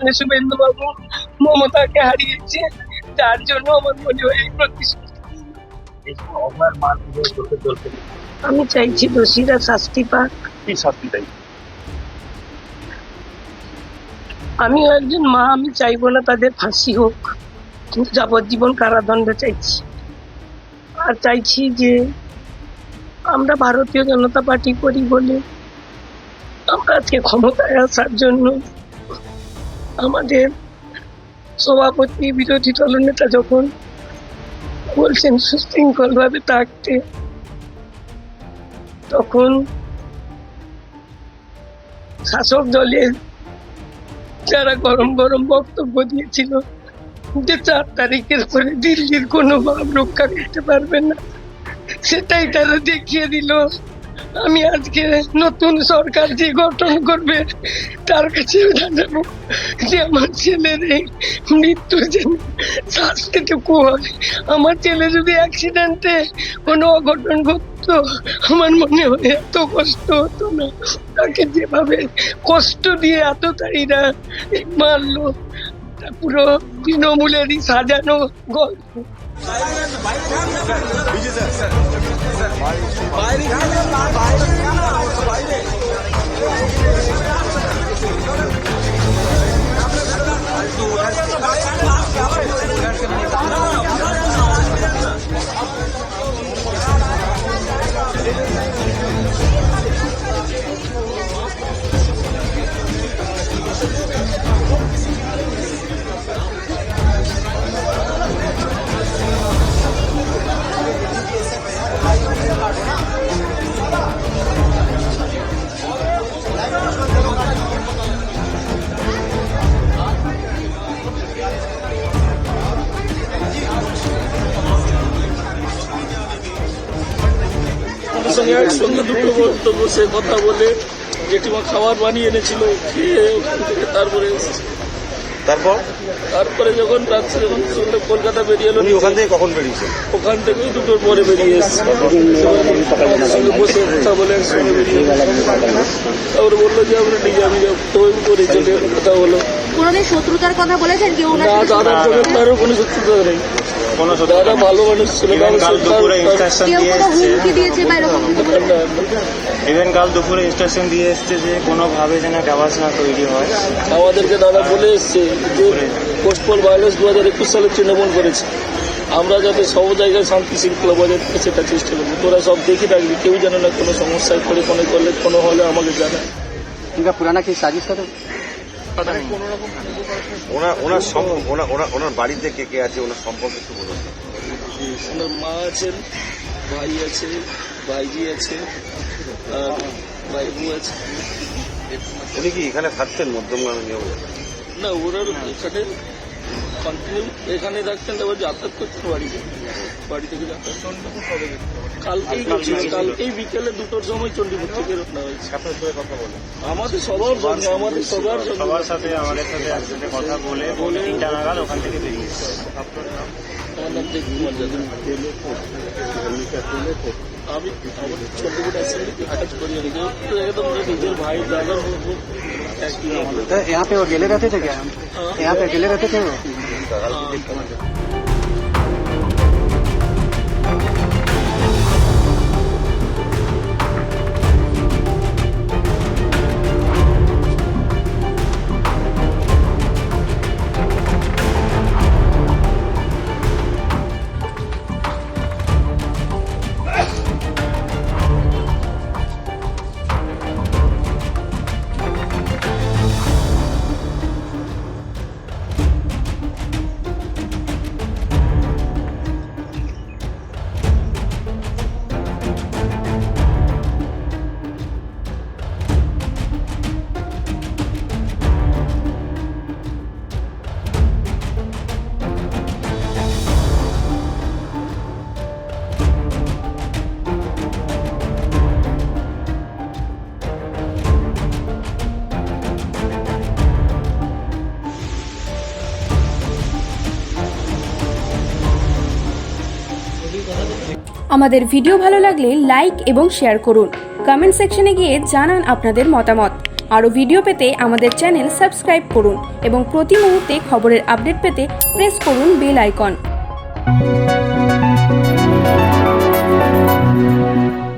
শুভেন্দু বাবু মমতাকে হারিয়েছে, যার জন্য আমার মনে হয় এই প্রতিশ্রুতি। আমি চাইছি দোষীরা শাস্তি পাক। কি শাস্তি চাই? আমিও একজন মা, আমি চাইবো না তাদের ফাঁসি হোক, কিন্তু যাবজ্জীবন কারাদণ্ড চাইছি। আর চাইছি যে আমরা ভারতীয় জনতা পার্টি করি বলে আমরা আজকে ক্ষমতায় আসার জন্য আমাদের সভাপতি বিরোধী দলনেতা যখন বলছেন সুশৃঙ্খল ভাবে থাকতে, তখন শাসক দলের যারা গরম গরম বক্তব্য দিয়েছিল যে 4 তারিখের পরে দিল্লির কোনো ভাব রক্ষা করতে পারবে না, সেটাই তারা দেখিয়ে দিল। আমি আজকে নতুন সরকার যে গঠন করবে তার কাছে জানাবো যে আমার ছেলের এই মৃত্যুর জন্য শাস্তিটুকু হয়। আমার ছেলে যদি অ্যাক্সিডেন্টে কোনো অঘটন ঘটতো, আমার মনে হয় এত কষ্ট হতো না। তাকে যেভাবে কষ্ট দিয়ে এতটাইরা মারলো, তা পুরো তৃণমূলেরই সাজানো গল্প। সঙ্গে একসঙ্গে দুটো বক্তব্য সে কথা বলে জেঠিমা খাবার বানিয়ে এনেছিল, খেয়ে ওখান থেকে তারপরে এসেছে। তারপরে যখন রাত্রে যখন কলকাতা বেরিয়ে এলো, ওখান থেকে কখন বেরিয়েছে? ওখান থেকে 2টোর পরে বেরিয়ে এসেছে। সঙ্গে বসে কথা বলে একসঙ্গে বেরিয়ে তারপরে বললো যে আমরা নিজে আমি করে চলে কথা বলো। পুরোনো শত্রুতার কথা বলেছেন কেউ? না, দাদার চোখে কারো কোনো শত্রুতা নেই। দাদা ভালো মানুষ ছিল। ইভেন কাল দুপুরে ইনস্ট্রাকশন দিয়ে এসছে যে কোনোভাবে যেন আওয়াজ না তৈরি হয়। আমাদেরকে দাদা বলে এসছে যে পোস্টপোল ভাইরাস 2021 সালে তৃণমূল করেছে, আমরা যাতে সব জায়গায় শান্তি শৃঙ্খলা বজায় থাকে সেটা চেষ্টা করবো। তোরা সব দেখে রাখবি, কেউ যেন না কোনো সমস্যায় পড়ে, কোনো হলে আমাকে জানা। পুরানা কি সাজিশ কথা ওনার বাড়িতে কে কে আছে, ওনার সম্পর্কে একটু বলুন। ওনার মা আছেন, ভাই আছে, ভাইজি আছে, আর ভাইবু আছে। উনি কি এখানে থাকতেন মধ্যমগ্রামে নিয়ম? না, ওরা এখানে কন্টিনিউ এখানে থাকতেন, তারপর যাতায়াত করতেন বাড়ি থেকে যাতায়াত। কালকেই বিকেলে 2টোর সময় চণ্ডীপুর থেকে রওনা হয়েছে। আমাদের সবার সঙ্গে, সবার সাথে আমাদের সাথে একসাথে কথা বলে 3টা নাগাদ ওখান থেকে বেরিয়েছে। আমার নাম দেবকুমার যাদব। আমি আমাদের চণ্ডীপুর অ্যাসেম্বলিতে কাজ করি, একদম নিজের ভাই দাদার মতো। यहाँ पे वो अकेले रहते थे क्या? यहाँ पे अकेले रहते थे वो? আমাদের ভিডিও ভালো লাগলে লাইক এবং শেয়ার করুন। কমেন্ট সেকশনে গিয়ে জানান আপনাদের মতামত। আরও ভিডিও পেতে আমাদের চ্যানেল সাবস্ক্রাইব করুন এবং প্রতি মুহূর্তে খবরের আপডেট পেতে প্রেস করুন বেল আইকন।